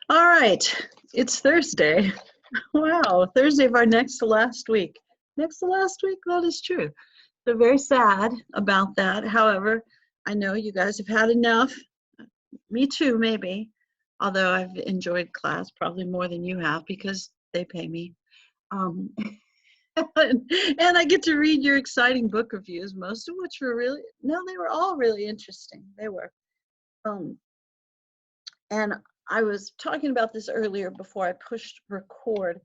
All right, it's Thursday. Wow, Thursday of our next to last week. Next to last week, that is true. So very sad about that. However, I know you guys have had enough. Me too, maybe. Although I've enjoyed class probably more than you have because they pay me. Um, and I get to read your exciting book reviews, most of which were really, no, they were all really interesting. They were. Um, and I was talking about this earlier before I pushed record.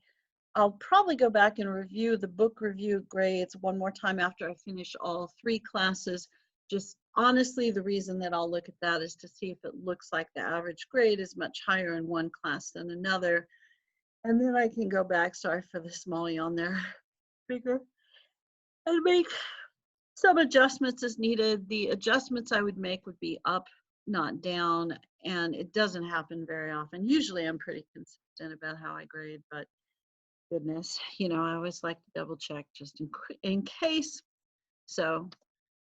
I'll probably go back and review the book review grades one more time after I finish all three classes. Just honestly, the reason that I'll look at that is to see if it looks like the average grade is much higher in one class than another. And then I can go back, sorry for the small yawn there, bigger, and make some adjustments as needed. The adjustments I would make would be up, not down, and it doesn't happen very often. Usually I'm pretty consistent about how I grade, but goodness, I always like to double check just in case. So,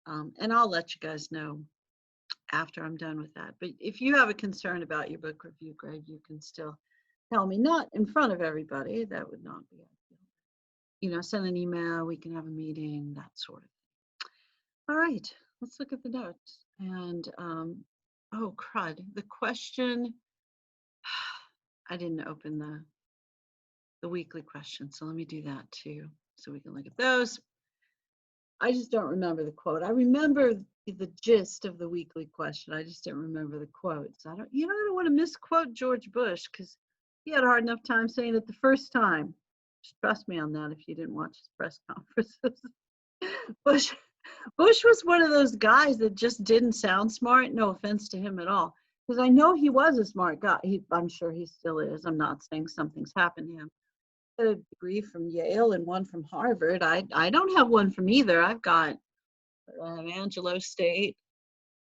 and I'll let you guys know after I'm done with that. But if you have a concern about your book review grade, you can still tell me, not in front of everybody. That would not be ideal. Send an email, we can have a meeting, that sort of thing. All right, let's look at the notes. And, oh, crud, the question, I didn't open the weekly question, so let me do that too, so we can look at those. I just don't remember the quote. I remember the gist of the weekly question. I just didn't remember the quote. So I don't want to misquote George Bush because he had a hard enough time saying it the first time. Just trust me on that if you didn't watch his press conferences. Bush was one of those guys that just didn't sound smart. No offense to him at all, because I know he was a smart guy. I'm sure he still is. I'm not saying something's happened to him. A degree from Yale and one from Harvard. I don't have one from either. I've got Angelo State,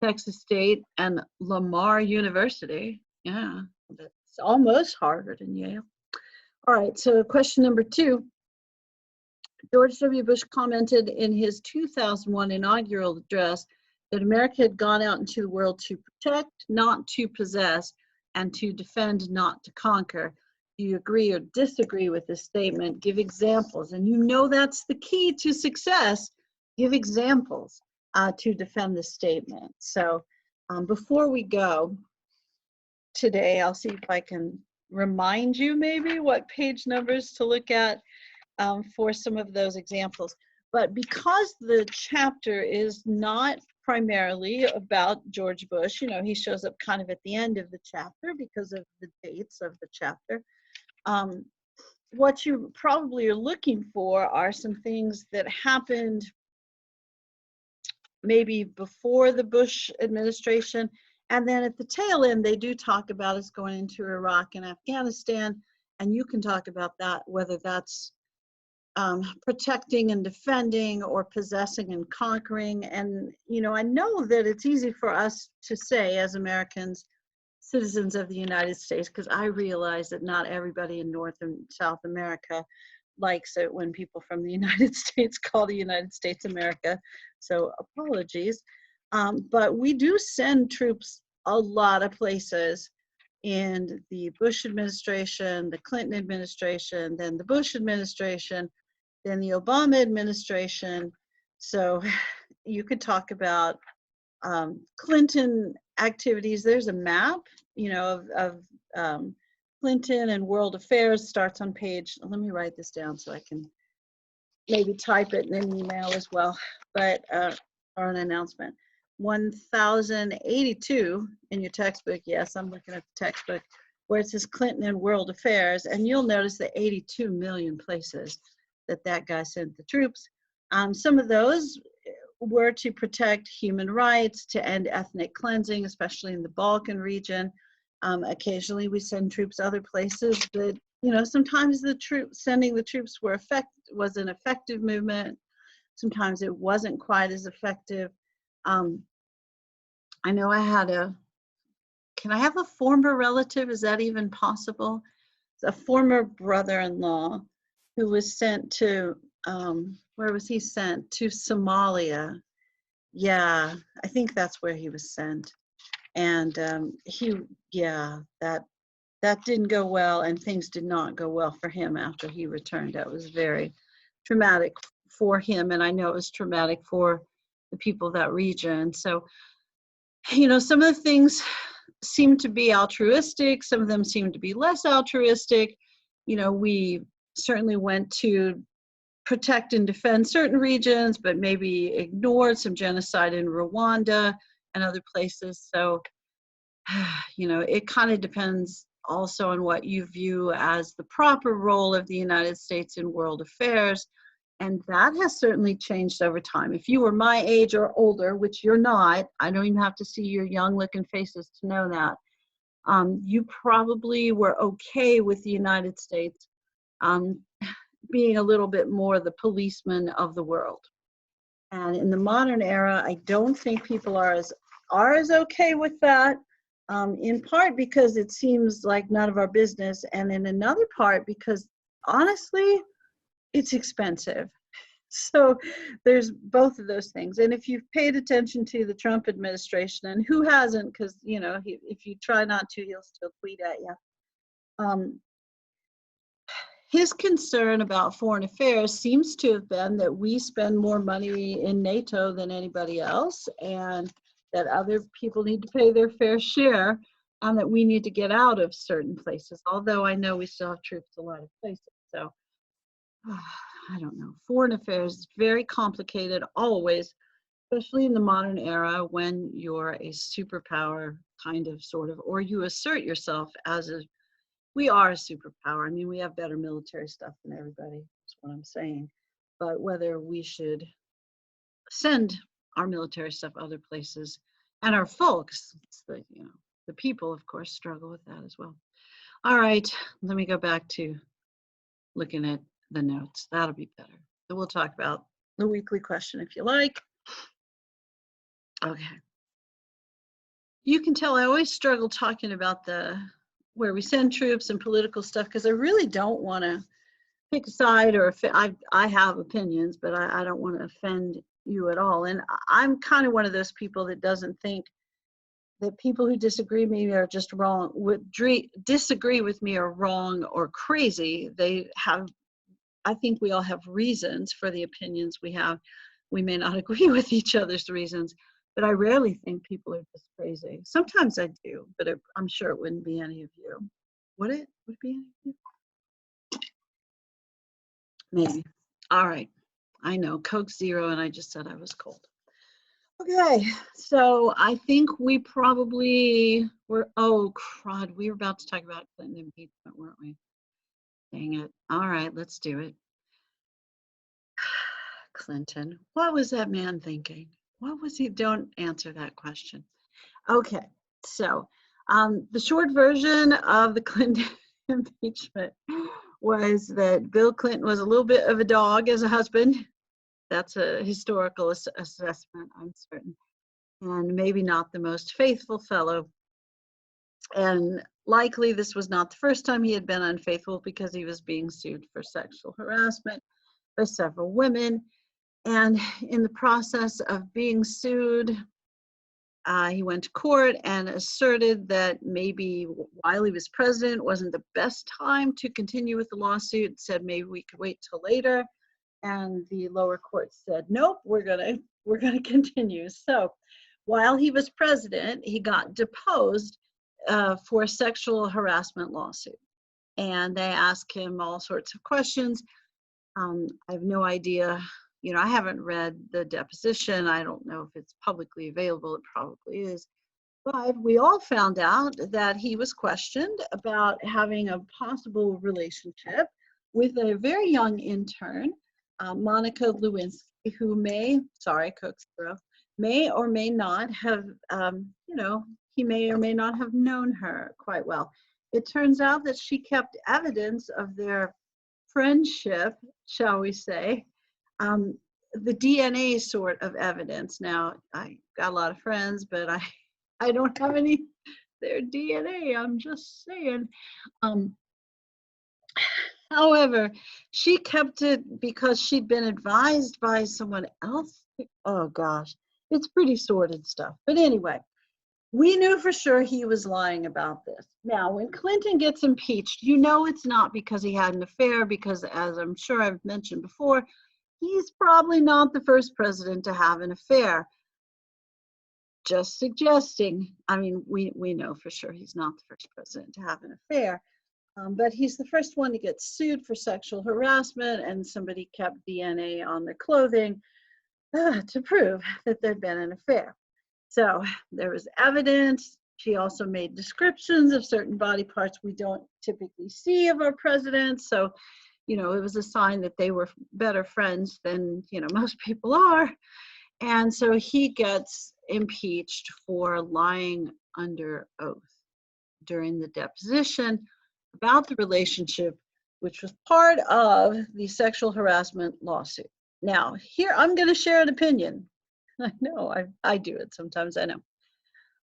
Texas State, and Lamar University. Yeah, that's almost Harvard and Yale. All right, so question number 2. George W. Bush commented in his 2001 inaugural address that America had gone out into the world to protect, not to possess, and to defend, not to conquer. Do you agree or disagree with this statement? Give examples. And that's the key to success. Give examples to defend the statement. So before we go today, I'll see if I can remind you maybe what page numbers to look at for some of those examples. But because the chapter is not primarily about George Bush, he shows up kind of at the end of the chapter because of the dates of the chapter. What you probably are looking for are some things that happened maybe before the Bush administration. And then at the tail end, they do talk about us going into Iraq and Afghanistan. And you can talk about that, whether that's protecting and defending or possessing and conquering. And, I know that it's easy for us to say as Americans, citizens of the United States, because I realize that not everybody in North and South America likes it when people from the United States call the United States America. So apologies. But we do send troops a lot of places in the Bush administration, the Clinton administration, then the Bush administration, then the Obama administration. So you could talk about Clinton activities. There's a map, of Clinton and world affairs, starts on page, let me write this down so I can maybe type it in an email as well, but, or an announcement. 1082 in your textbook. Yes, I'm looking at the textbook where it says Clinton and world affairs, and you'll notice the 82 million places that guy sent the troops. Some of those were to protect human rights, to end ethnic cleansing, especially in the Balkan region. Occasionally we send troops other places that, sometimes sending the troops was an effective movement. Sometimes it wasn't quite as effective. I know can I have a former relative? Is that even possible? It's a former brother-in-law who was sent to, where was he sent? To Somalia. Yeah, I think that's where he was sent. And that that didn't go well, and things did not go well for him after he returned. That was very traumatic for him, and I know it was traumatic for the people of that region. So, some of the things seem to be altruistic, some of them seem to be less altruistic. We certainly went to protect and defend certain regions, but maybe ignored some genocide in Rwanda and other places. So, it kind of depends also on what you view as the proper role of the United States in world affairs. And that has certainly changed over time. If you were my age or older, which you're not, I don't even have to see your young looking faces to know that, you probably were okay with the United States being a little bit more the policeman of the world. And in the modern era, I don't think people are as okay with that, in part because it seems like none of our business, and in another part because honestly, it's expensive. So there's both of those things. And if you've paid attention to the Trump administration, and who hasn't, because if you try not to, he'll still tweet at you. His concern about foreign affairs seems to have been that we spend more money in NATO than anybody else, and that other people need to pay their fair share, and that we need to get out of certain places. Although I know we still have troops a lot of places. So I don't know. Foreign affairs is very complicated always, especially in the modern era when you're a superpower kind of, sort of, or you assert yourself as we are a superpower. I mean, we have better military stuff than everybody, that's what I'm saying. But whether we should send our military stuff other places, and our folks, the people, of course, struggle with that as well. All right, let me go back to looking at the notes. That'll be better. So we'll talk about the weekly question if you like. Okay. You can tell I always struggle talking about where we send troops and political stuff, because I really don't want to pick a side, or I have opinions, but I don't want to offend you at all. And I'm kind of one of those people that doesn't think that people who disagree with me are just wrong, disagree with me are wrong or crazy. I think we all have reasons for the opinions we have. We may not agree with each other's reasons, but I rarely think people are just crazy. Sometimes I do, but I'm sure it wouldn't be any of you. Would it? Would it be any of you? Maybe. All right. I know, Coke Zero, and I just said I was cold. Okay, so I think we probably were, oh, crud, we were about to talk about Clinton impeachment, weren't we? Dang it. All right, let's do it. Clinton, what was that man thinking? What was he? Don't answer that question. Okay, so the short version of the Clinton impeachment was that Bill Clinton was a little bit of a dog as a husband. That's a historical assessment, I'm certain, and maybe not the most faithful fellow. And likely this was not the first time he had been unfaithful, because he was being sued for sexual harassment by several women. And in the process of being sued, he went to court and asserted that maybe while he was president wasn't the best time to continue with the lawsuit, said maybe we could wait till later. And the lower court said, nope, we're gonna continue. So while he was president, he got deposed for a sexual harassment lawsuit. And they asked him all sorts of questions. I have no idea, I haven't read the deposition. I don't know if it's publicly available. It probably is. But we all found out that he was questioned about having a possible relationship with a very young intern, Monica Lewinsky, who may or may not have, he may or may not have known her quite well. It turns out that she kept evidence of their friendship, shall we say, the DNA sort of evidence. Now, I got a lot of friends, but I don't have any their DNA, I'm just saying. However, she kept it because she'd been advised by someone else. Oh gosh, it's pretty sordid stuff. But anyway, We knew for sure he was lying about this. Now, when Clinton gets impeached, you know it's not because he had an affair, because as I'm sure I've mentioned before, he's probably not the first president to have an affair. Just suggesting. I mean, we know for sure he's not the first president to have an affair, but he's the first one to get sued for sexual harassment, and somebody kept DNA on their clothing to prove that there'd been an affair. So there was evidence. She also made descriptions of certain body parts we don't typically see of our presidents. So, you know, it was a sign that they were better friends than, you know, most people are. And so he gets impeached for lying under oath during the deposition about the relationship, which was part of the sexual harassment lawsuit. Now, here I'm going to share an opinion. I know, I do it sometimes, I know.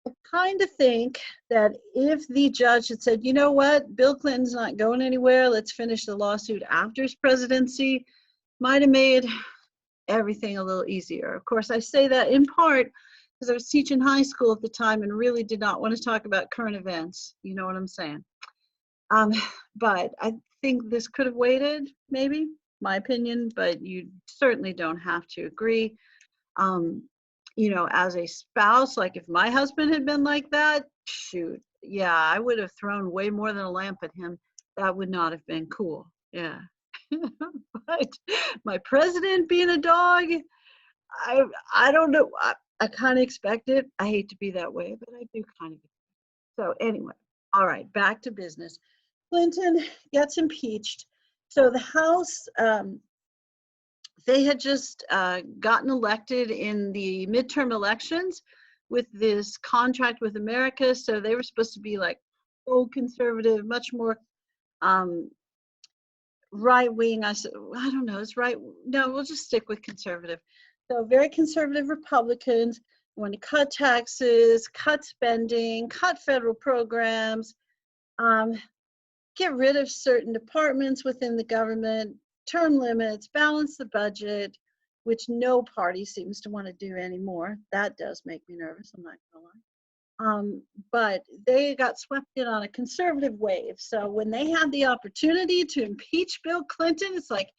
I kind of think that if the judge had said, you know what, Bill Clinton's not going anywhere, let's finish the lawsuit after his presidency, might have made everything a little easier. Of course, I say that in part because I was teaching high school at the time and really did not want to talk about current events. You know what I'm saying? But I think this could have waited, maybe, my opinion, but you certainly don't have to agree. You know, as a spouse, like if my husband had been like that, shoot, yeah, I would have thrown way more than a lamp at him. That would not have been cool. Yeah. But my president being a dog, I don't know. I kind of expect it. I hate to be that way, but I do kind of. So anyway, all right, back to business. Clinton gets impeached. So the House, they had just gotten elected in the midterm elections with this contract with America. So they were supposed to be like old conservative, much more right wing. I don't know, it's right. No, we'll just stick with conservative. So very conservative Republicans want to cut taxes, cut spending, cut federal programs, get rid of certain departments within the government, term limits, balance the budget, which no party seems to want to do anymore. That does make me nervous, I'm not gonna lie. But they got swept in on a conservative wave. So when they had the opportunity to impeach Bill Clinton, it's like,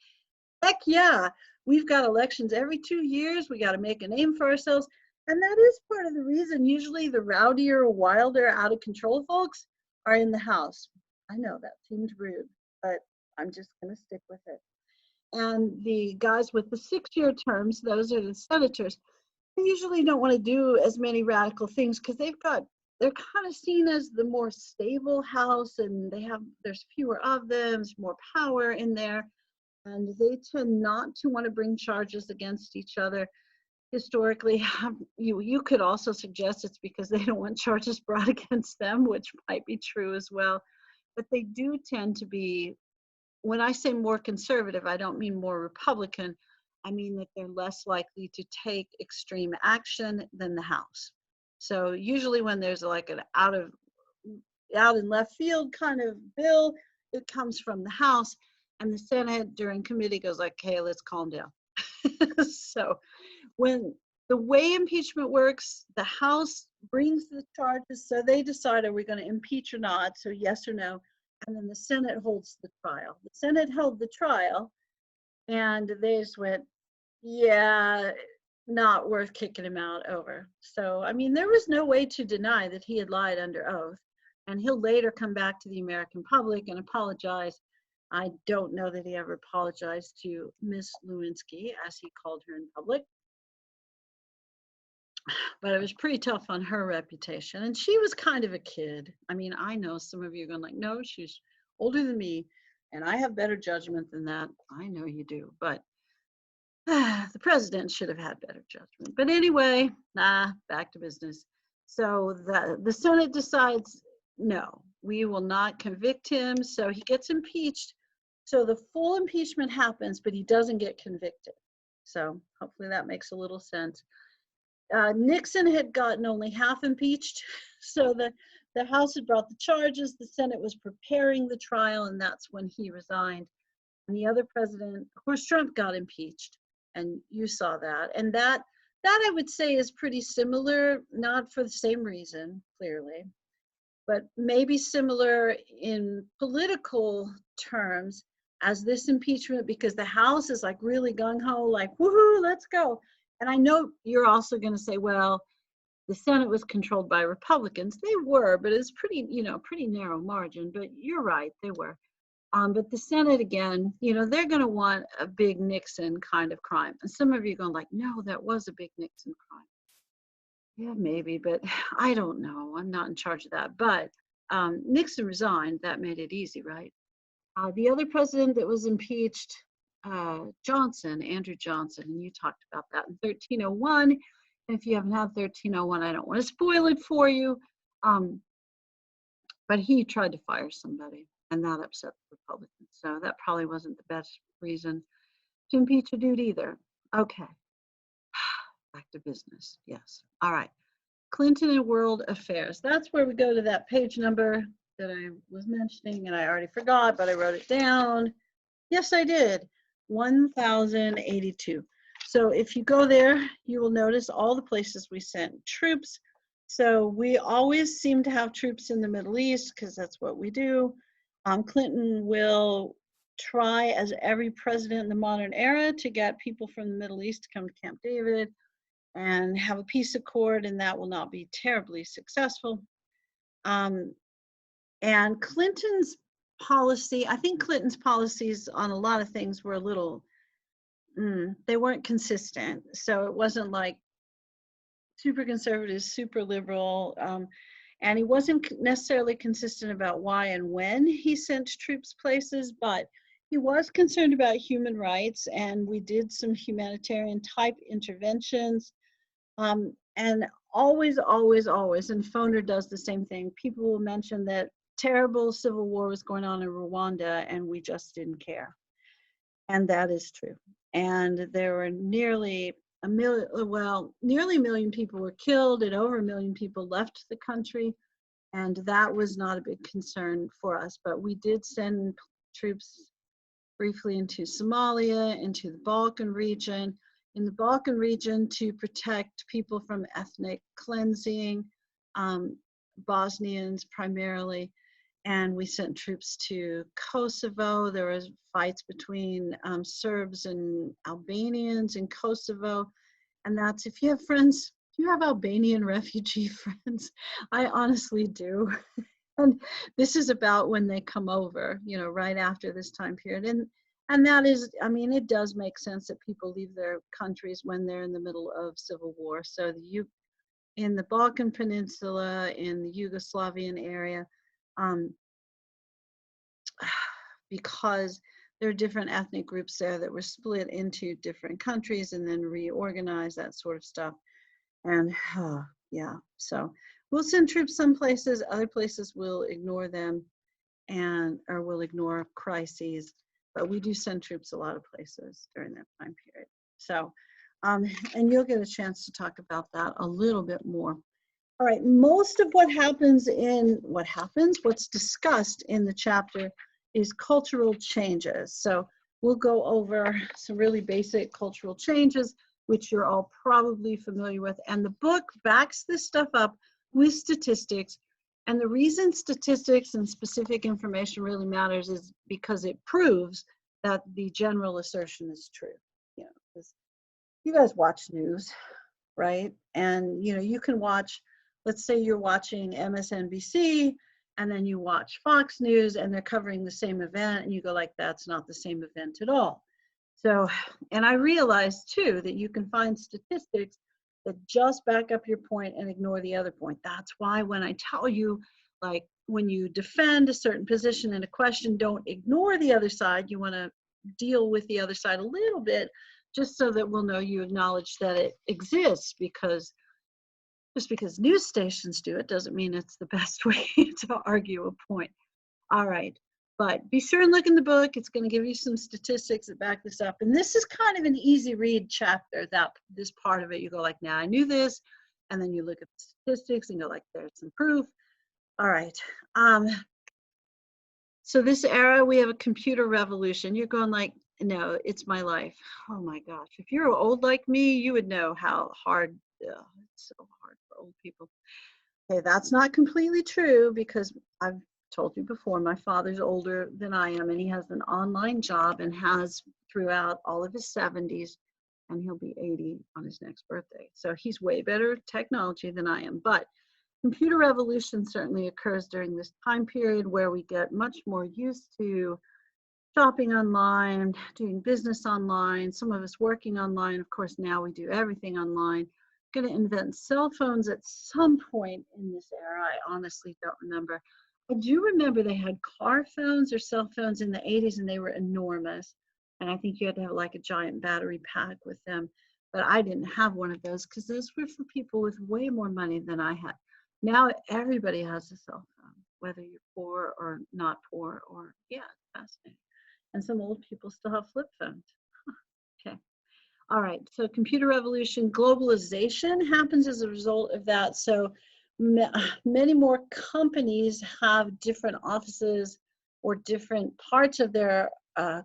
heck yeah, we've got elections every 2 years. We got to make a name for ourselves. And that is part of the reason usually the rowdier, wilder, out of control folks are in the House. I know that seems rude, but I'm just going to stick with it. And the guys with the 6-year terms, those are the senators, they usually don't want to do as many radical things because they're kind of seen as the more stable House, and there's fewer of them, there's more power in there, and they tend not to want to bring charges against each other. Historically, you could also suggest it's because they don't want charges brought against them, which might be true as well. But they do tend to be, when I say more conservative, I don't mean more Republican. I mean that they're less likely to take extreme action than the House. So usually when there's like an out in left field kind of bill, it comes from the House, and the Senate during committee goes like, hey, let's calm down. So when the way impeachment works, the House brings the charges, so they decide, are we going to impeach or not? So yes or no. And then the Senate holds the trial. The Senate held the trial, and they just went, yeah, not worth kicking him out over. So, I mean, there was no way to deny that he had lied under oath. And he'll later come back to the American public and apologize. I don't know that he ever apologized to Miss Lewinsky, as he called her in public. But it was pretty tough on her reputation. And she was kind of a kid. I mean, I know some of you are going like, no, she's older than me, and I have better judgment than that. I know you do, but the president should have had better judgment. But anyway, back to business. So the Senate decides, no, we will not convict him. So he gets impeached. So the full impeachment happens, but he doesn't get convicted. So hopefully that makes a little sense. Nixon had gotten only half impeached. So the House had brought the charges, the Senate was preparing the trial, and that's when he resigned. And the other president, of course, Trump got impeached, and you saw that. And that That I would say is pretty similar, not for the same reason, clearly, but maybe similar in political terms as this impeachment, because the House is like really gung-ho, like, woohoo, let's go. And I know you're also going to say, well, the Senate was controlled by Republicans. They were, but it's pretty, pretty narrow margin. But you're right, they were. But the Senate, again, they're going to want a big Nixon kind of crime. And some of you are going like, no, that was a big Nixon crime. Yeah, maybe, but I don't know. I'm not in charge of that. But Nixon resigned. That made it easy, right? The other president that was impeached, Johnson, Andrew Johnson, and you talked about that in 1301. And if you haven't had 1301, I don't want to spoil it for you. But he tried to fire somebody, and that upset the Republicans. So that probably wasn't the best reason to impeach a dude either. Okay, back to business. Yes. All right. Clinton and world affairs. That's where we go to that page number that I was mentioning, and I already forgot, but I wrote it down. Yes, I did. 1082. So if you go there, you will notice all the places we sent troops. So we always seem to have troops in the Middle East because that's what we do. Clinton will try, as every president in the modern era, to get people from the Middle East to come to Camp David and have a peace accord, and that will not be terribly successful. And Clinton's policy, I think Clinton's policies on a lot of things were a little, they weren't consistent. So it wasn't like super conservative, super liberal, and he wasn't necessarily consistent about why and when he sent troops places, but he was concerned about human rights, and we did some humanitarian type interventions. And always, always, always, and Foner does the same thing. People will mention that terrible civil war was going on in Rwanda, and we just didn't care. And that is true. And there were nearly a million people were killed, and over 1 million people left the country. And that was not a big concern for us. But we did send troops briefly into Somalia, into the Balkan region. In the Balkan region to protect people from ethnic cleansing, Bosnians primarily, and we sent troops to Kosovo. There was fights between Serbs and Albanians in Kosovo, and that's, if you have friends, do you have Albanian refugee friends? I honestly do. And this is about when they come over, right after this time period. And that is, I mean, it does make sense that people leave their countries when they're in the middle of civil war. So in the Balkan Peninsula, in the Yugoslavian area, because there are different ethnic groups there that were split into different countries and then reorganized, that sort of stuff. And yeah, so we'll send troops some places, other places we'll ignore them, or we'll ignore crises. But we do send troops a lot of places during that time period. So, and you'll get a chance to talk about that a little bit more. All right, most of what's discussed in the chapter is cultural changes. So we'll go over some really basic cultural changes, which you're all probably familiar with. And the book backs this stuff up with statistics. And the reason statistics and specific information really matters is because it proves that the general assertion is true. Because you guys watch news, right? And you can watch, let's say you're watching MSNBC, and then you watch Fox News, and they're covering the same event, and you go like, that's not the same event at all. So, and I realized too that you can find statistics that just back up your point and ignore the other point. That's why when I tell you, like, when you defend a certain position in a question, don't ignore the other side. You want to deal with the other side a little bit, just so that we'll know you acknowledge that it exists, because just because news stations do it doesn't mean it's the best way to argue a point. All right. But be sure and look in the book. It's going to give you some statistics that back this up. And this is kind of an easy read chapter, this part of it. You go like, now I knew this. And then you look at the statistics and go like, there's some proof. All right. So this era, we have a computer revolution. You're going like, no, it's my life. Oh my gosh. If you're old like me, you would know how hard, it's so hard for old people. Okay, that's not completely true because I've told you before, my father's older than I am, and he has an online job and has throughout all of his 70s, and he'll be 80 on his next birthday. So he's way better technology than I am. But computer revolution certainly occurs during this time period where we get much more used to shopping online, doing business online, some of us working online. Of course, now we do everything online. Going to invent cell phones at some point in this era. I honestly don't remember. I do remember they had car phones or cell phones in the 80s and they were enormous. And I think you had to have like a giant battery pack with them. But I didn't have one of those because those were for people with way more money than I had. Now everybody has a cell phone, whether you're poor or not poor, or yeah, it's fascinating. And some old people still have flip phones. Okay. All right. So computer revolution, globalization happens as a result of that. So many more companies have different offices or different parts of their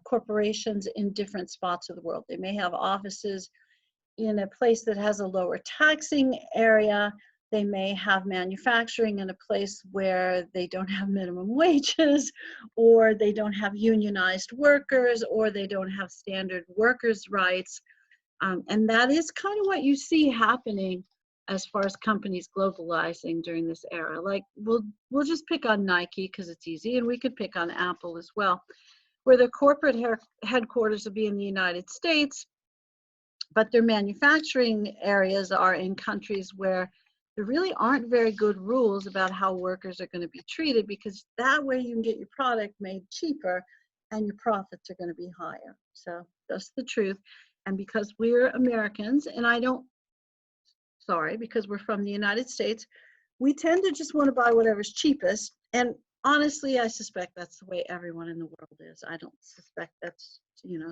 corporations in different spots of the world. They may have offices in a place that has a lower taxing area. They may have manufacturing in a place where they don't have minimum wages, or they don't have unionized workers, or they don't have standard workers' rights. And that is kind of what you see happening as far as companies globalizing during this era. Like we'll just pick on Nike because it's easy, and we could pick on Apple as well, where their corporate headquarters will be in the United States, but their manufacturing areas are in countries where there really aren't very good rules about how workers are going to be treated, because that way you can get your product made cheaper and your profits are going to be higher. So that's the truth. And because we're Americans, and because we're from the United States, we tend to just want to buy whatever's cheapest. And honestly, I suspect that's the way everyone in the world is. I don't suspect that's,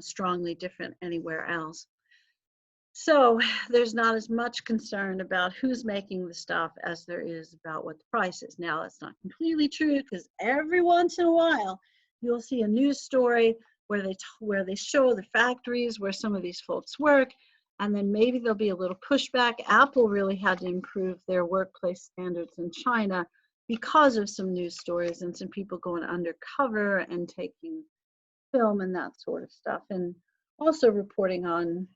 strongly different anywhere else. So there's not as much concern about who's making the stuff as there is about what the price is. Now, that's not completely true, because every once in a while, you'll see a news story where they show the factories where some of these folks work, and then maybe there'll be a little pushback. Apple really had to improve their workplace standards in China because of some news stories and some people going undercover and taking film and that sort of stuff, and also reporting on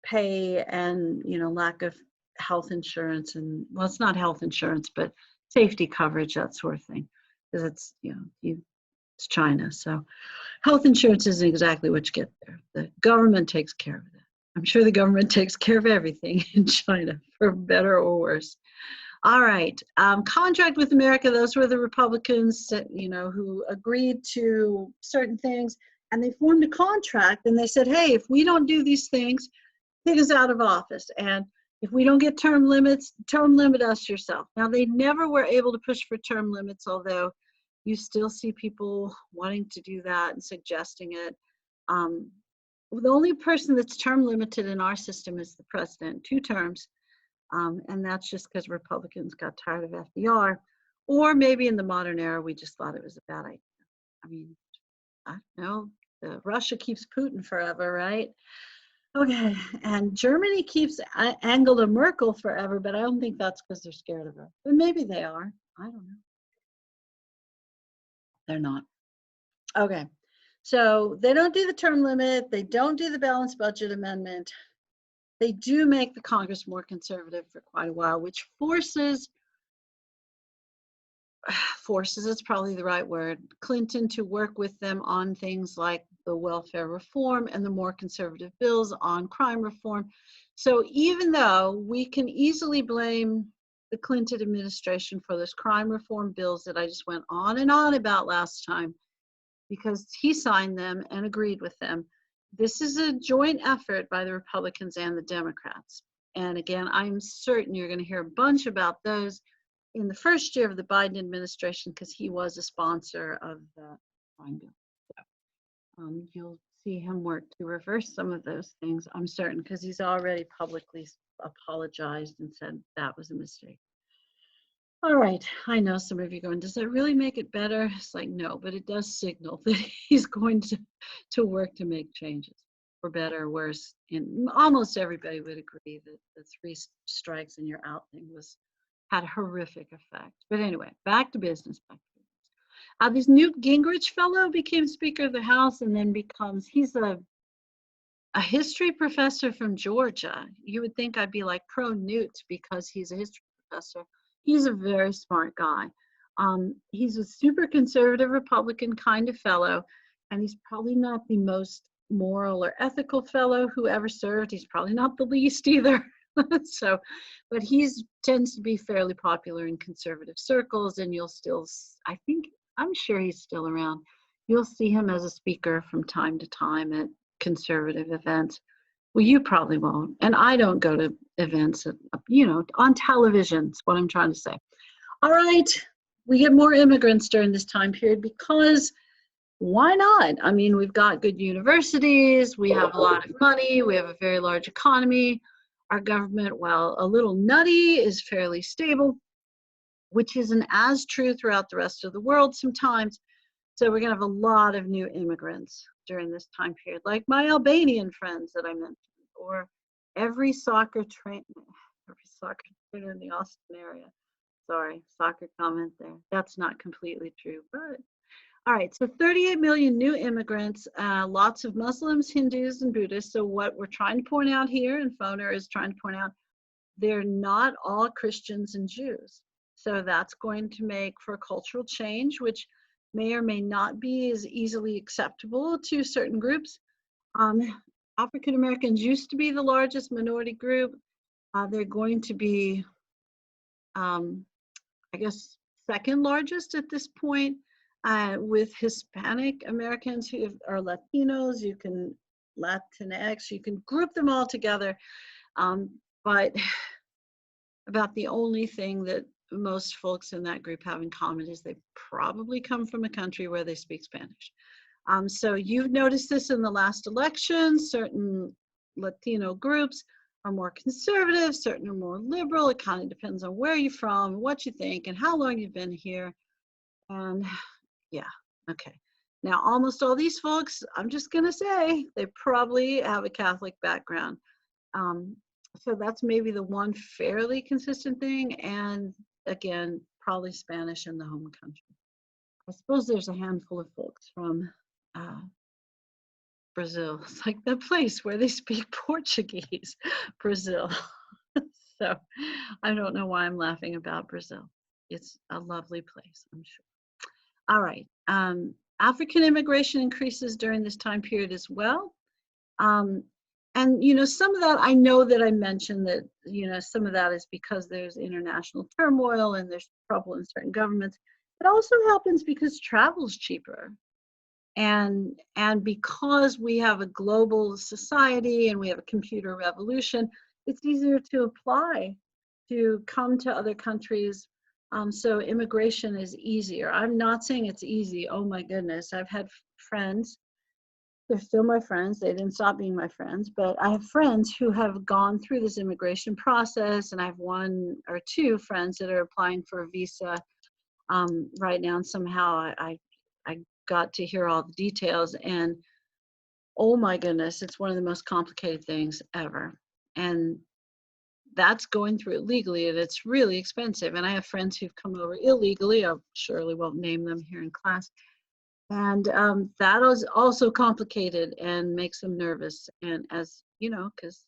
pay and lack of health insurance, and well, it's not health insurance but safety coverage, that sort of thing, because it's it's China, so health insurance isn't exactly what you get there. The government takes care of that. I'm sure the government takes care of everything in China, for better or worse. All right, contract with America, those were the Republicans who agreed to certain things, and they formed a contract, and they said, hey, if we don't do these things, take us out of office. And if we don't get term limits, term limit us yourself. Now, they never were able to push for term limits, although you still see people wanting to do that and suggesting it. The only person that's term limited in our system is the president, 2 terms. And that's just because Republicans got tired of FDR. Or maybe in the modern era, we just thought it was a bad idea. I mean, I don't know. Russia keeps Putin forever, right? Okay, and Germany keeps Angela Merkel forever, but I don't think that's because they're scared of her. But maybe they are. I don't know. They're not. Okay, so they don't do the term limit. They don't do the balanced budget amendment. They do make the Congress more conservative for quite a while, which forces is probably the right word, Clinton to work with them on things like the welfare reform and the more conservative bills on crime reform. So even though we can easily blame the Clinton administration for those crime reform bills that I just went on and on about last time, because he signed them and agreed with them, this is a joint effort by the Republicans and the Democrats. And again, I'm certain you're going to hear a bunch about those in the first year of the Biden administration, because he was a sponsor of the crime bill. So, you'll see him work to reverse some of those things, I'm certain, because he's already publicly apologized and said that was a mistake. All right, I know some of you going, does that really make it better? It's like, no, but it does signal that he's going to work to make changes for better or worse. And almost everybody would agree that the three strikes and you're out thing had horrific effect. But anyway, back to business. This Newt Gingrich fellow became Speaker of the House and then he's a history professor from Georgia. You would think I'd be like pro Newt because he's a history professor. He's a very smart guy. He's a super conservative Republican kind of fellow, and he's probably not the most moral or ethical fellow who ever served. He's probably not the least either. So, but he's tends to be fairly popular in conservative circles, and you'll still, I'm sure he's still around. You'll see him as a speaker from time to time at conservative events. Well, you probably won't. And I don't go to events, on television, is what I'm trying to say. All right, we get more immigrants during this time period because why not? I mean, we've got good universities, we have a lot of money, we have a very large economy. Our government, while a little nutty, is fairly stable, which isn't as true throughout the rest of the world sometimes. So we're going to have a lot of new immigrants during this time period, like my Albanian friends that I mentioned, or every soccer trainer in the Austin area. Sorry, soccer comment there. That's not completely true, but all right. So 38 million new immigrants, lots of Muslims, Hindus, and Buddhists. So what we're trying to point out here, and Foner is trying to point out, they're not all Christians and Jews. So that's going to make for a cultural change, which may or may not be as easily acceptable to certain groups. African Americans used to be the largest minority group. They're going to be, I guess, second largest at this point, with Hispanic Americans who are Latinos. You can Latinx, you can group them all together. But about the only thing that most folks in that group have in common is they probably come from a country where they speak Spanish. So you've noticed this in the last election. Certain Latino groups are more conservative, certain are more liberal. It kind of depends on where you're from, what you think, and how long you've been here. And yeah, okay. Now, almost all these folks, I'm just going to say, they probably have a Catholic background. So that's maybe the one fairly consistent thing. And again, probably Spanish in the home country. I suppose there's a handful of folks from Brazil. It's like the place where they speak Portuguese, Brazil. So I don't know why I'm laughing about Brazil. It's a lovely place, I'm sure. All right. African immigration increases during this time period as well. And, some of that, I know that I mentioned that, some of that is because there's international turmoil and there's trouble in certain governments. It also happens because travel's cheaper. And because we have a global society and we have a computer revolution, it's easier to apply to come to other countries. So immigration is easier. I'm not saying it's easy. Oh my goodness. I've had friends, they're still my friends. They didn't stop being my friends, but I have friends who have gone through this immigration process, and I have one or two friends that are applying for a visa right now. And somehow I got to hear all the details, and oh my goodness, it's one of the most complicated things ever. And that's going through it legally, and it's really expensive. And I have friends who've come over illegally. I surely won't name them here in class. And that is also complicated and makes them nervous. And as because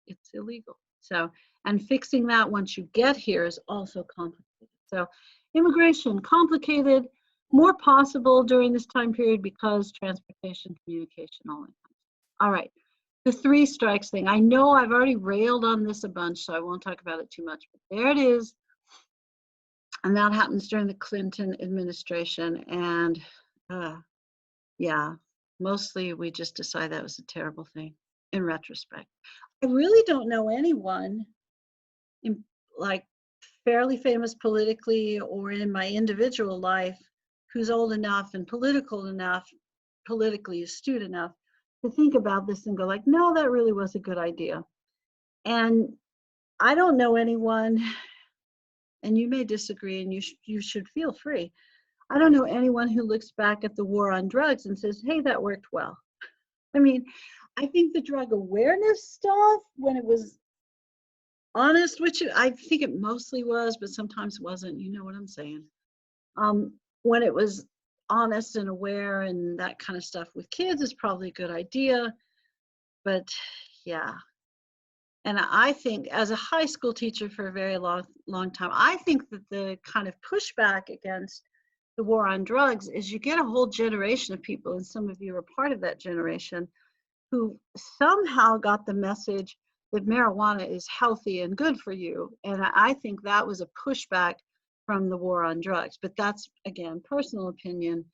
it's illegal. So, and fixing that once you get here is also complicated. So immigration, complicated, more possible during this time period because transportation, communication, all that. All right, the three strikes thing. I know I've already railed on this a bunch, so I won't talk about it too much, but there it is. And that happens during the Clinton administration. And yeah, mostly we just decide that was a terrible thing in retrospect. I really don't know anyone fairly famous politically or in my individual life who's old enough and politically astute enough to think about this and go like, no, that really was a good idea. And I don't know anyone and you may disagree, and you should feel free. I don't know anyone who looks back at the war on drugs and says, hey, that worked well. I mean, I think the drug awareness stuff, when it was honest, which I think it mostly was, but sometimes wasn't, you know what I'm saying? When it was honest and aware and that kind of stuff with kids is probably a good idea. But yeah. And I think as a high school teacher for a very long time, I think that the kind of pushback against the war on drugs is you get a whole generation of people, and some of you are part of that generation, who somehow got the message that marijuana is healthy and good for you. And I think that was a pushback from the war on drugs. But that's, again, personal opinion.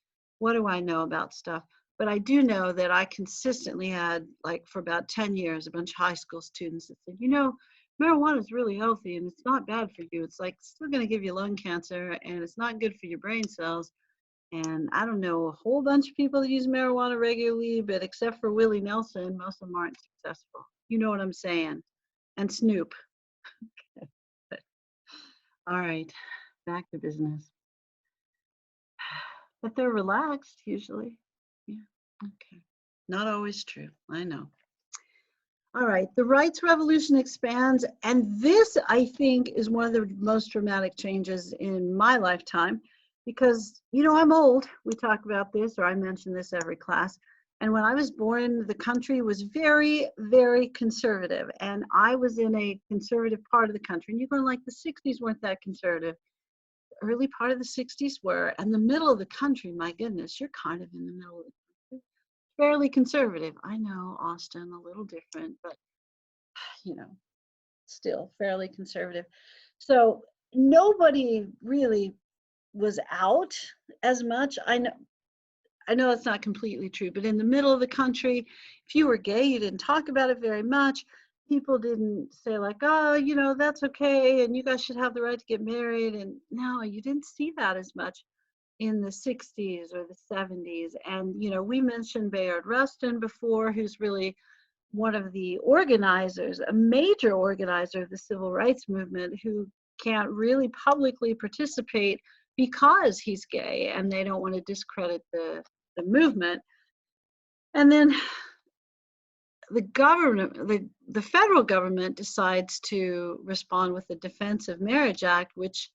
What do I know about stuff? But I do know that I consistently had, like for about 10 years, a bunch of high school students that said, you know, marijuana is really healthy and it's not bad for you. It's like still going to give you lung cancer and it's not good for your brain cells. And I don't know a whole bunch of people that use marijuana regularly, but except for Willie Nelson, most of them aren't successful. You know what I'm saying? And Snoop. All right, back to business. But they're relaxed usually. Yeah, okay. Not always true, I know. All right, the rights revolution expands, and this, I think, is one of the most dramatic changes in my lifetime because, you know, I'm old. We talk about this, or I mention this every class. And when I was born, the country was very, very conservative, and I was in a conservative part of the country. And you're going like the 60s weren't that conservative. The early part of the 60s were, and the middle of the country, my goodness, you're kind of in the middle of the country. Fairly conservative. I know, Austin, a little different, but you know, still fairly conservative. So nobody really was out as much. I know it's not completely true, but in the middle of the country, if you were gay, you didn't talk about it very much. People didn't say like, oh, you know, that's okay, and you guys should have the right to get married. And no, you didn't see that as much in the 60s or the 70s. And, you know, we mentioned Bayard Rustin before, who's really one of the organizers, a major organizer of the civil rights movement, who can't really publicly participate because he's gay and they don't want to discredit the movement. And then the government, the federal government decides to respond with the Defense of Marriage Act, which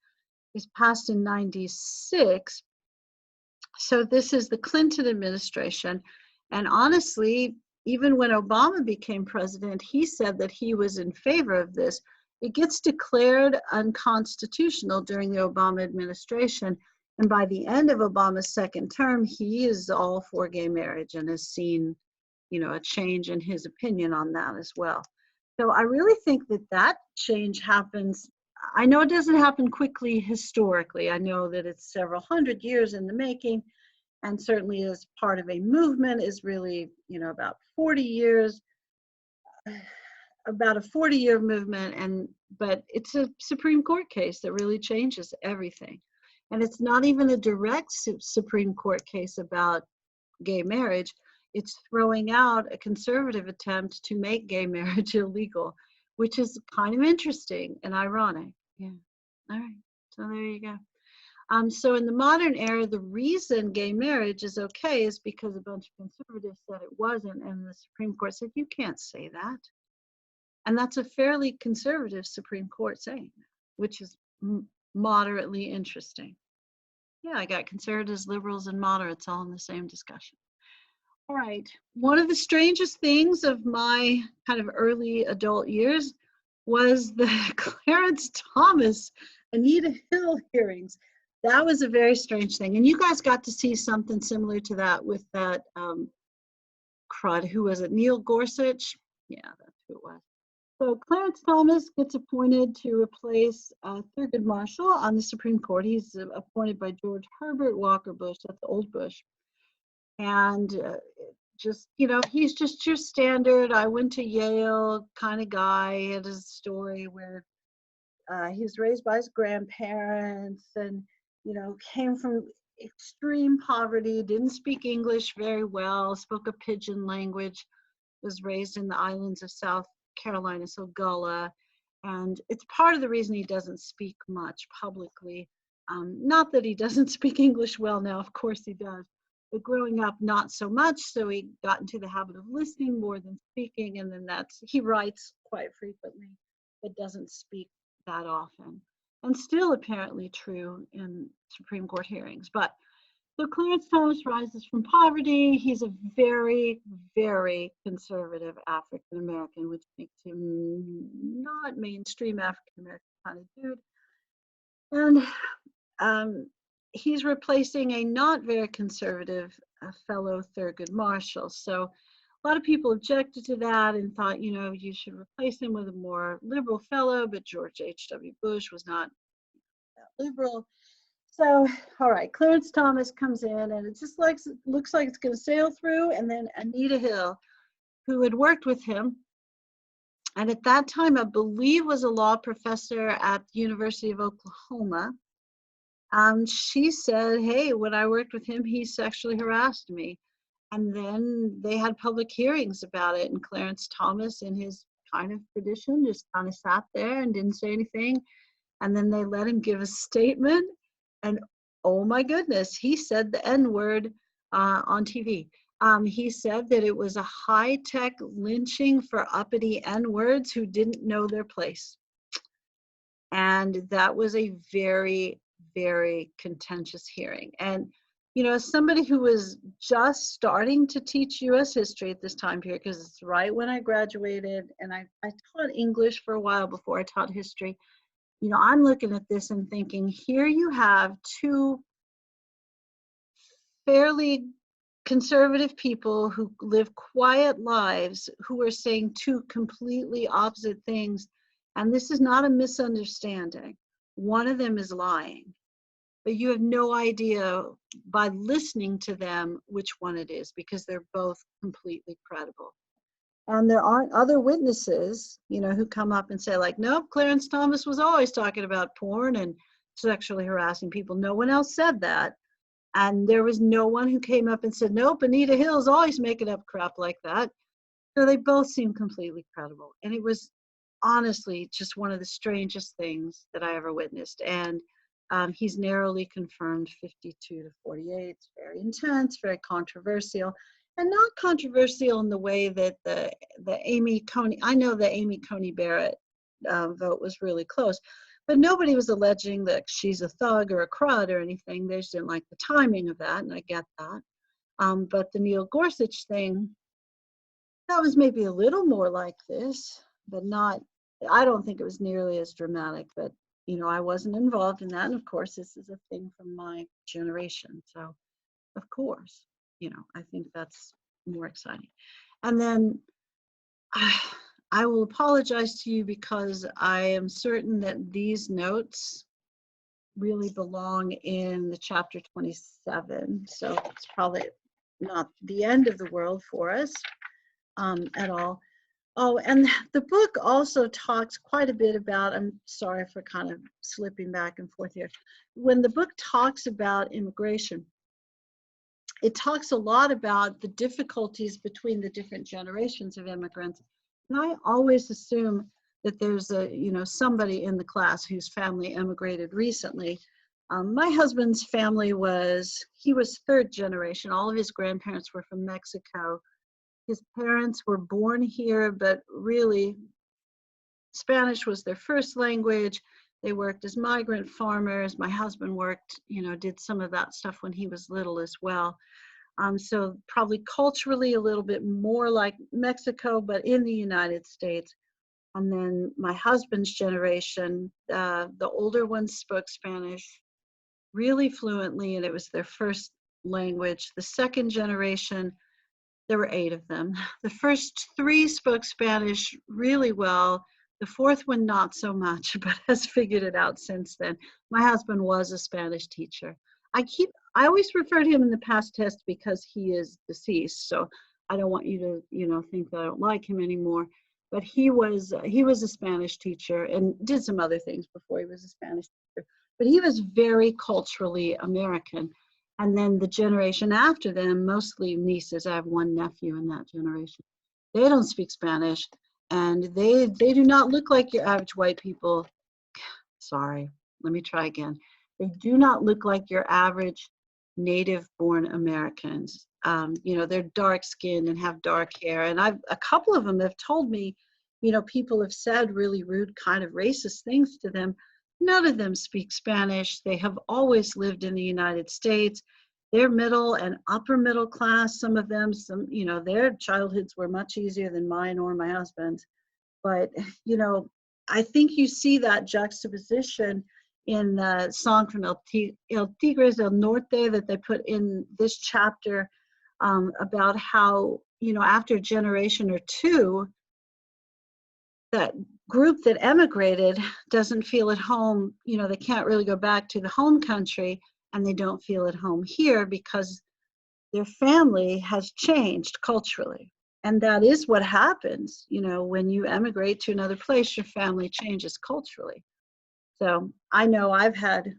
is passed in 96. So this is the Clinton administration. And honestly, even when Obama became president, he said that he was in favor of this. It gets declared unconstitutional during the Obama administration. And by the end of Obama's second term, he is all for gay marriage and has seen, you know, a change in his opinion on that as well. So I really think that that change happens. I know it doesn't happen quickly historically. I know that it's several hundred years in the making, and certainly as part of a movement is really, you know, about 40 years, about a 40-year movement. But it's a Supreme Court case that really changes everything. And it's not even a direct Supreme Court case about gay marriage. It's throwing out a conservative attempt to make gay marriage illegal, which is kind of interesting and ironic. Yeah. All right. So there you go. So in the modern era, the reason gay marriage is okay is because a bunch of conservatives said it wasn't, and the Supreme Court said, you can't say that. And that's a fairly conservative Supreme Court saying that, which is moderately interesting. Yeah, I got conservatives, liberals, and moderates all in the same discussion. All right. One of the strangest things of my kind of early adult years was the Clarence Thomas, Anita Hill hearings. That was a very strange thing. And you guys got to see something similar to that with that crud. Who was it? Neil Gorsuch? Yeah, that's who it was. So Clarence Thomas gets appointed to replace Thurgood Marshall on the Supreme Court. He's appointed by George Herbert Walker Bush. That's the old Bush. And just, you know, he's just your standard, I went to Yale kind of guy. He had a story where he was raised by his grandparents and, you know, came from extreme poverty, didn't speak English very well, spoke a pidgin language, was raised in the islands of South Carolina, so Gullah. And it's part of the reason he doesn't speak much publicly. Not that he doesn't speak English well now, of course he does, but growing up, not so much. So he got into the habit of listening more than speaking. And then he writes quite frequently, but doesn't speak that often. And still apparently true in Supreme Court hearings. But so Clarence Thomas rises from poverty. He's a very, very conservative African American, which makes him not mainstream African American kind of dude. And he's replacing a not very conservative fellow Thurgood Marshall. So a lot of people objected to that and thought, you should replace him with a more liberal fellow, but George H.W. Bush was not that liberal. So, all right, Clarence Thomas comes in, and it just looks like it's going to sail through. And then Anita Hill, who had worked with him, and at that time, I believe was a law professor at the University of Oklahoma. She said, hey, when I worked with him, he sexually harassed me. And then they had public hearings about it. And Clarence Thomas, in his kind of tradition, just kind of sat there and didn't say anything. And then they let him give a statement. And oh my goodness, he said the N-word on TV. He said that it was a high-tech lynching for uppity N-words who didn't know their place. And that was a very, very contentious hearing. And, as somebody who was just starting to teach U.S. history at this time period, because it's right when I graduated, and I taught English for a while before I taught history, I'm looking at this and thinking, here you have two fairly conservative people who live quiet lives who are saying two completely opposite things. And this is not a misunderstanding. One of them is lying, but you have no idea by listening to them which one it is, because they're both completely credible. And there aren't other witnesses, who come up and say like, nope, Clarence Thomas was always talking about porn and sexually harassing people. No one else said that. And there was no one who came up and said, nope, Anita Hill's always making up crap like that. So they both seemed completely credible. And it was honestly just one of the strangest things that I ever witnessed. And he's narrowly confirmed 52 to 48. It's very intense, very controversial. And not controversial in the way that the Amy Coney, I know the Amy Coney Barrett vote was really close, but nobody was alleging that she's a thug or a crud or anything. They just didn't like the timing of that, and I get that. But the Neil Gorsuch thing, that was maybe a little more like this, but not, I don't think it was nearly as dramatic, but I wasn't involved in that. And of course, this is a thing from my generation. So of course, I think that's more exciting. And then I will apologize to you because I am certain that these notes really belong in the chapter 27. So it's probably not the end of the world for us at all. Oh, and the book also talks quite a bit about, I'm sorry for kind of slipping back and forth here. When the book talks about immigration, it talks a lot about the difficulties between the different generations of immigrants. And I always assume that there's somebody in the class whose family immigrated recently. My husband's family he was third generation. All of his grandparents were from Mexico. His parents were born here, but really Spanish was their first language. They worked as migrant farmers. My husband worked, did some of that stuff when he was little as well. So probably culturally a little bit more like Mexico, but in the United States. And then my husband's generation, the older ones spoke Spanish really fluently, and it was their first language. The second generation, there were 8 of them. The first 3 spoke Spanish really well. The fourth one, not so much, but has figured it out since then. My husband was a Spanish teacher. I always refer to him in the past tense because he is deceased. So I don't want you to, think that I don't like him anymore. But he was a Spanish teacher and did some other things before he was a Spanish teacher. But he was very culturally American. And then the generation after them, mostly nieces, I have one nephew in that generation, they don't speak Spanish. and they do not look like your average white people. Sorry, let me try again. They do not look like your average native-born Americans. You know, they're dark-skinned and have dark hair, and a couple of them have told me, you know, people have said really rude, kind of racist things to them. None of them speak Spanish. They have always lived in the United States. They're middle and upper middle class. Some of them, you know, their childhoods were much easier than mine or my husband's. But, you know, I think you see that juxtaposition in the song from El Tigres del Norte that they put in this chapter, about how, you know, after a generation or two, that group that emigrated doesn't feel at home. You know, they can't really go back to the home country, and they don't feel at home here because their family has changed culturally. And that is what happens, you know, when you emigrate to another place, your family changes culturally. So I know I've had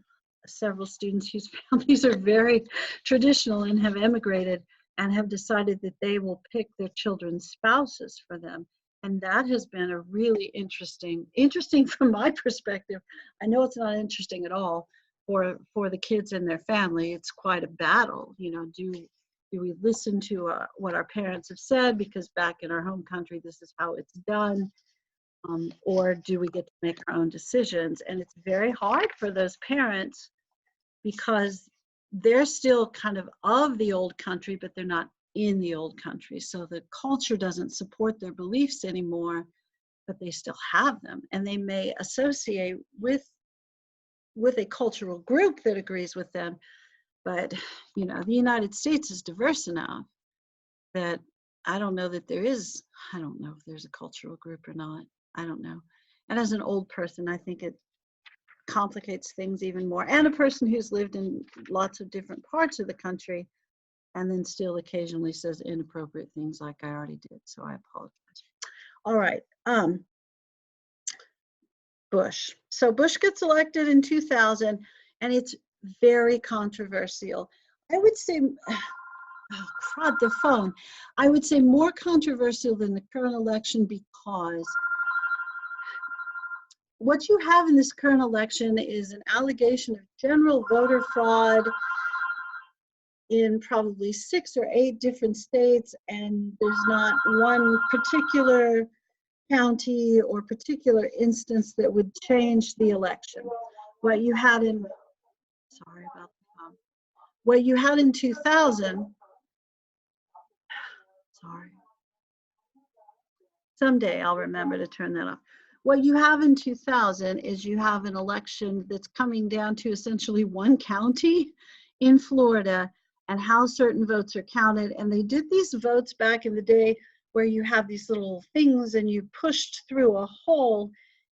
several students whose families are very traditional and have emigrated and have decided that they will pick their children's spouses for them. And that has been a really interesting from my perspective. I know it's not interesting at all for the kids and their family. It's quite a battle, you know. Do we listen to what our parents have said because back in our home country this is how it's done, or do we get to make our own decisions? And it's very hard for those parents because they're still kind of the old country, but they're not in the old country. So the culture doesn't support their beliefs anymore, but they still have them. And they may associate with a cultural group that agrees with them. But, you know, the United States is diverse enough that I don't know if there's a cultural group or not. I don't know. And as an old person, I think it complicates things even more. And a person who's lived in lots of different parts of the country and then still occasionally says inappropriate things like I already did. So I apologize. All right. Bush. So Bush gets elected in 2000, and it's very controversial. I would say, oh crud, the phone. I would say more controversial than the current election because what you have in this current election is an allegation of general voter fraud in probably 6 or 8 different states, and there's not one particular county or particular instance that would change the election. What you had in, sorry about the phone. What you had in 2000, sorry. Someday I'll remember to turn that off. What you have in 2000 is you have an election that's coming down to essentially one county in Florida and how certain votes are counted. And they did these votes back in the day where you have these little things and you pushed through a hole.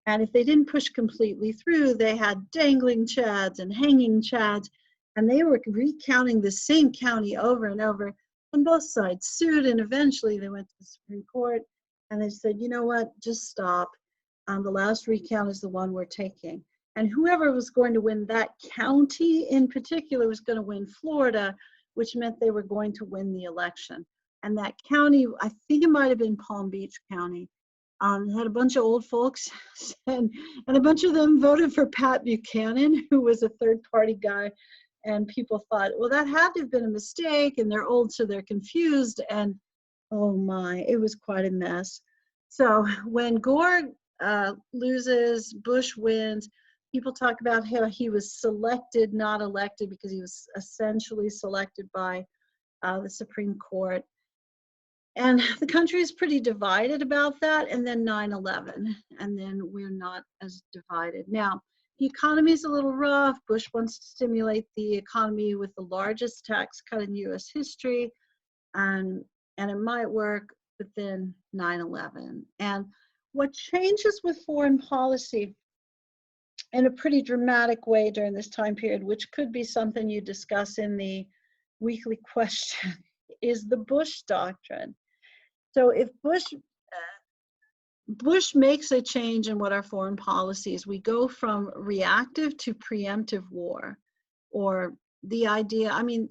And if they didn't push completely through, they had dangling chads and hanging chads. And they were recounting the same county over and over. And both sides sued. And eventually they went to the Supreme Court and they said, you know what, just stop. The last recount is the one we're taking. And whoever was going to win that county in particular was going to win Florida, which meant they were going to win the election. And that county, I think it might have been Palm Beach County, had a bunch of old folks, and a bunch of them voted for Pat Buchanan, who was a third-party guy. And people thought, well, that had to have been a mistake, and they're old, so they're confused. And oh my, it was quite a mess. So when Gore loses, Bush wins, people talk about how he was selected, not elected, because he was essentially selected by the Supreme Court. And the country is pretty divided about that. And then 9/11, and then we're not as divided. Now, the economy is a little rough. Bush wants to stimulate the economy with the largest tax cut in US history, and it might work, but then 9/11. And what changes with foreign policy in a pretty dramatic way during this time period, which could be something you discuss in the weekly question, is the Bush Doctrine. So if Bush makes a change in what our foreign policy is, we go from reactive to preemptive war, or the idea, I mean,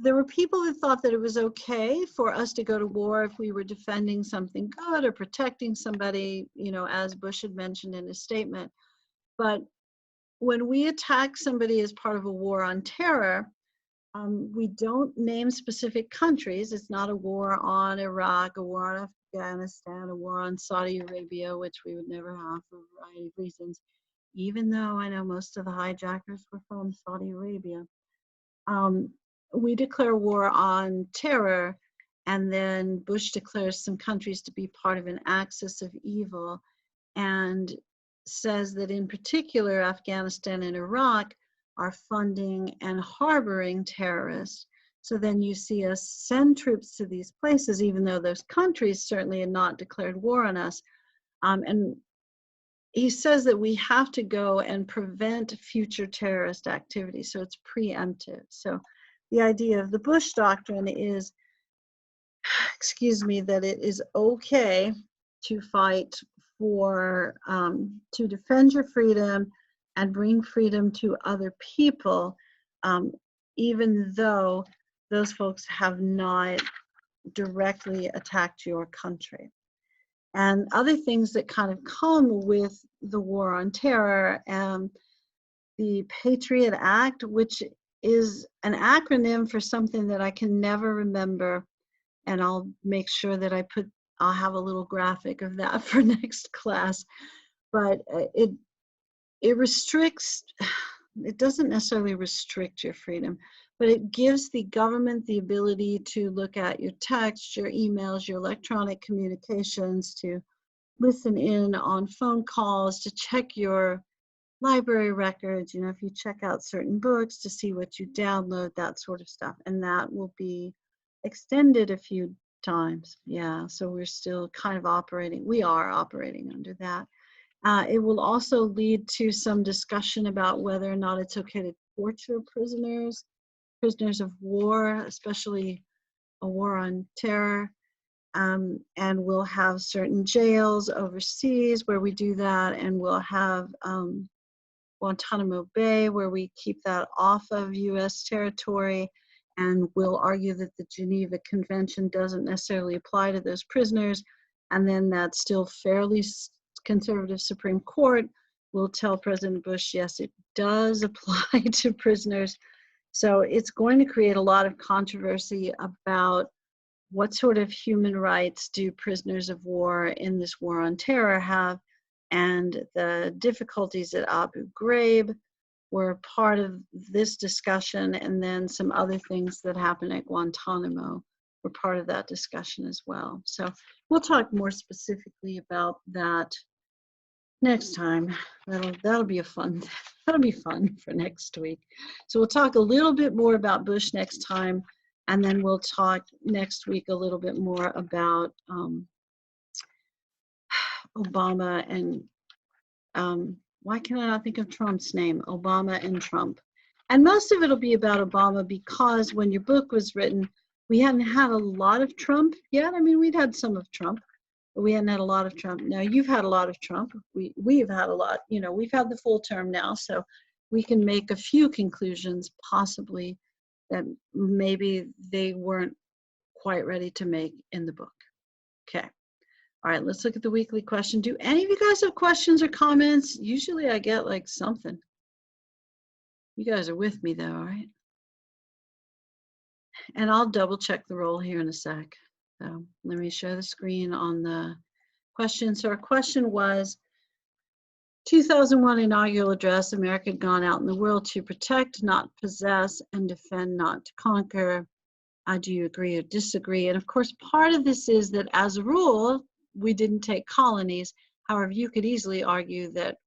there were people that thought that it was okay for us to go to war if we were defending something good or protecting somebody, you know, as Bush had mentioned in his statement. But when we attack somebody as part of a war on terror, we don't name specific countries. It's not a war on Iraq, a war on Afghanistan, a war on Saudi Arabia, which we would never have for a variety of reasons, even though I know most of the hijackers were from Saudi Arabia. We declare war on terror, and then Bush declares some countries to be part of an axis of evil, and says that in particular Afghanistan and Iraq are funding and harboring terrorists. So then you see us send troops to these places, even though those countries certainly had not declared war on us. And he says that we have to go and prevent future terrorist activity. So it's preemptive. So the idea of the Bush doctrine is, excuse me, that it is okay to fight for, to defend your freedom and bring freedom to other people, even though those folks have not directly attacked your country. And other things that kind of come with the war on terror, the Patriot Act, which is an acronym for something that I can never remember, and I'll make sure that I'll have a little graphic of that for next class. But it restricts, it doesn't necessarily restrict your freedom, but it gives the government the ability to look at your text, your emails, your electronic communications, to listen in on phone calls, to check your library records, you know, if you check out certain books, to see what you download, that sort of stuff. And that will be extended a few times. Yeah, so we're still kind of operating, we are operating under that. It will also lead to some discussion about whether or not it's okay to torture prisoners of war, especially a war on terror. And we'll have certain jails overseas where we do that, and we'll have Guantanamo Bay where we keep that off of US territory, and we'll argue that the Geneva Convention doesn't necessarily apply to those prisoners, and then that still fairly conservative Supreme Court will tell President Bush, yes, it does apply to prisoners. So it's going to create a lot of controversy about what sort of human rights do prisoners of war in this war on terror have, and the difficulties at Abu Ghraib were part of this discussion, and then some other things that happened at Guantanamo were part of that discussion as well. So we'll talk more specifically about that next time. That'll be fun for next week. So we'll talk a little bit more about Bush next time, and then we'll talk next week a little bit more about Obama and why can I not think of Trump's name? Obama and Trump. And most of it'll be about Obama, because when your book was written, we hadn't had a lot of Trump yet. I mean, we'd had some of Trump, but we hadn't had a lot of Trump. Now you've had a lot of Trump. We've had a lot, you know, we've had the full term now, so we can make a few conclusions possibly that maybe they weren't quite ready to make in the book. Okay. All right, let's look at the weekly question. Do any of you guys have questions or comments? Usually I get like something. You guys are with me though, all right? And I'll double check the roll here in a sec. So let me share the screen on the question. So our question was, 2001 inaugural address, America had gone out in the world to protect, not possess, and defend, not to conquer. Do you agree or disagree? And of course, part of this is that as a rule, we didn't take colonies. However, you could easily argue that,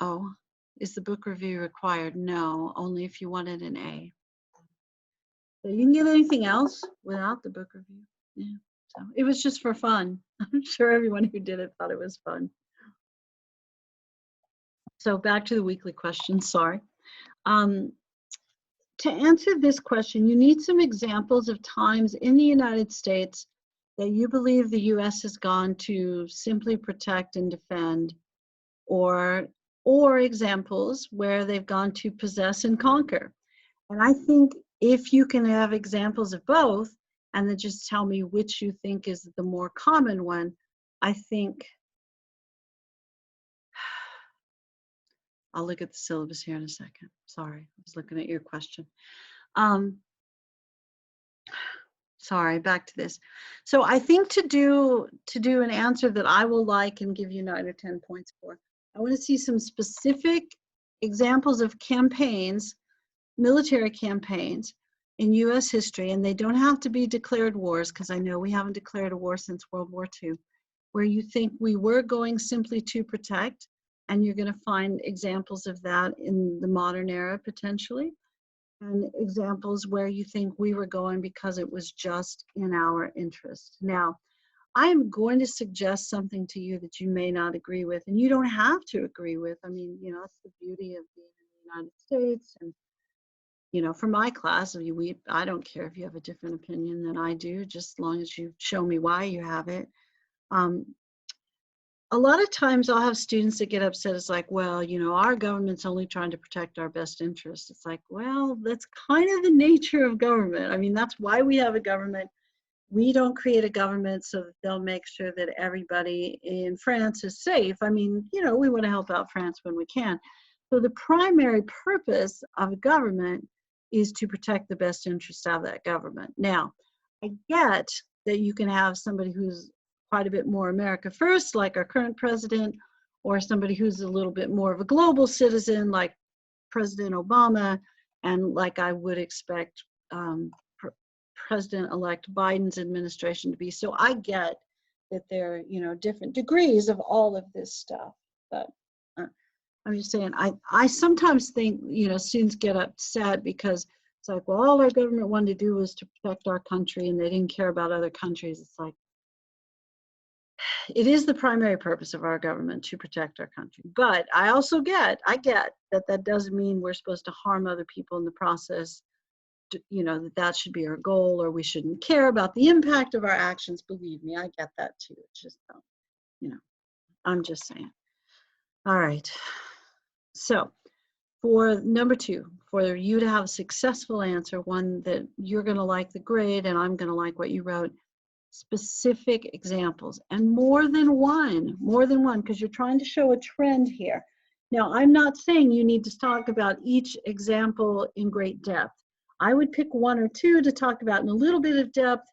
oh, is the book review required? No, only if you wanted an A. So you can get anything else without the book review. Yeah, so it was just for fun. I'm sure everyone who did it thought it was fun. So back to the weekly question, sorry. To answer this question, you need some examples of times in the United States that you believe the US has gone to simply protect and defend, or examples where they've gone to possess and conquer. And I think if you can have examples of both, and then just tell me which you think is the more common one, I think I'll look at the syllabus here in a second. Sorry, I was looking at your question. Sorry, back to this. So I think to do an answer that I will like and give you 9 or 10 points for, I want to see some specific examples of campaigns, military campaigns in US history, and they don't have to be declared wars, because I know we haven't declared a war since World War II, where you think we were going simply to protect, and you're going to find examples of that in the modern era potentially, and examples where you think we were going because it was just in our interest. Now, I am going to suggest something to you that you may not agree with, and you don't have to agree with. I mean, you know, that's the beauty of being in the United States. And, you know, for my class, I don't care if you have a different opinion than I do, just as long as you show me why you have it. A lot of times I'll have students that get upset. It's like, well, you know, our government's only trying to protect our best interests. It's like, well, that's kind of the nature of government. I mean, that's why we have a government. We don't create a government so that they'll make sure that everybody in France is safe. I mean, you know, we want to help out France when we can. So the primary purpose of a government is to protect the best interests of that government. Now, I get that you can have somebody who's quite a bit more America first, like our current president, or somebody who's a little bit more of a global citizen, like President Obama, and like I would expect President-elect Biden's administration to be. So I get that there are, you know, different degrees of all of this stuff. But I'm just saying, I sometimes think, you know, students get upset because it's like, well, all our government wanted to do was to protect our country, and they didn't care about other countries. It's like, it is the primary purpose of our government to protect our country. But I get that that doesn't mean we're supposed to harm other people in the process. You know, that should be our goal, or we shouldn't care about the impact of our actions. Believe me, I get that too. It's just, you know, I'm just saying. All right. So for number 2, for you to have a successful answer, one that you're going to like the grade and I'm going to like what you wrote, specific examples, and more than one, because you're trying to show a trend here. Now, I'm not saying you need to talk about each example in great depth. I would pick 1 or 2 to talk about in a little bit of depth.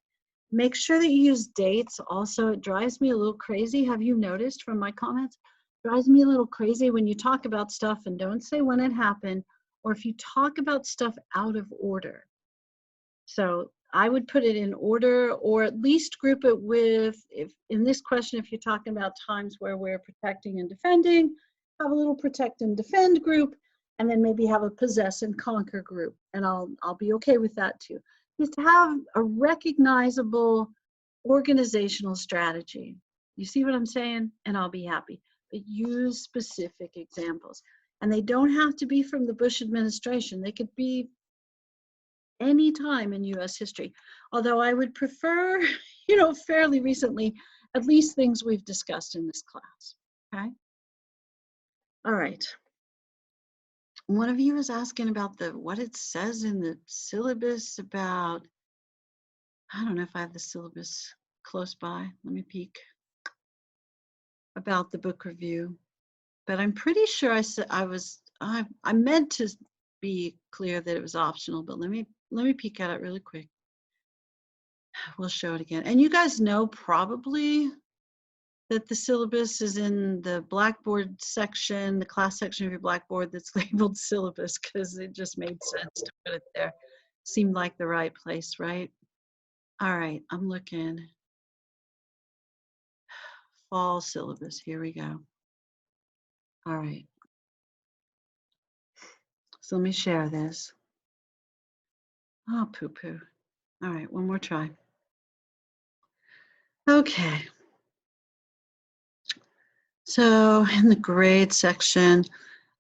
Make sure that you use dates. Also, it drives me a little crazy. Have you noticed from my comments? It drives me a little crazy when you talk about stuff and don't say when it happened, or if you talk about stuff out of order. So I would put it in order, or at least group it with, if in this question, if you're talking about times where we're protecting and defending, have a little protect and defend group, and then maybe have a possess and conquer group. And I'll be okay with that too. Just have a recognizable organizational strategy. You see what I'm saying? And I'll be happy. But use specific examples. And they don't have to be from the Bush administration. They could be any time in US history. Although I would prefer, you know, fairly recently, at least things we've discussed in this class, okay? All right. One of you was asking about what it says in the syllabus about, I don't know if I have the syllabus close by. Let me peek. About the book review. But I'm pretty sure I said I meant to be clear that it was optional, but let me peek at it really quick. We'll show it again. And you guys know probably that the syllabus is in the Blackboard section, the class section of your Blackboard that's labeled syllabus, because it just made sense to put it there. Seemed like the right place, right? All right, I'm looking. Fall syllabus, here we go. All right. So let me share this. Oh, poo-poo. All right, one more try. Okay. So in the grade section,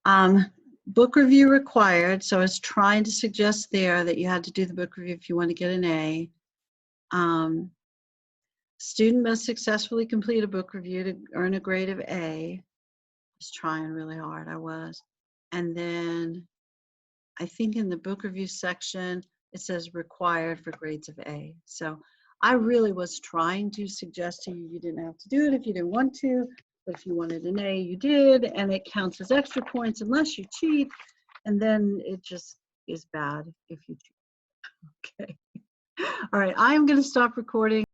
book review required. So I was trying to suggest there that you had to do the book review if you want to get an A. Student must successfully complete a book review to earn a grade of A. I was trying really hard, I was. And then I think in the book review section, it says required for grades of A. So I really was trying to suggest to you, you didn't have to do it if you didn't want to, but if you wanted an A, you did, and it counts as extra points unless you cheat, and then it just is bad if you cheat. Okay. All right, I'm going to stop recording.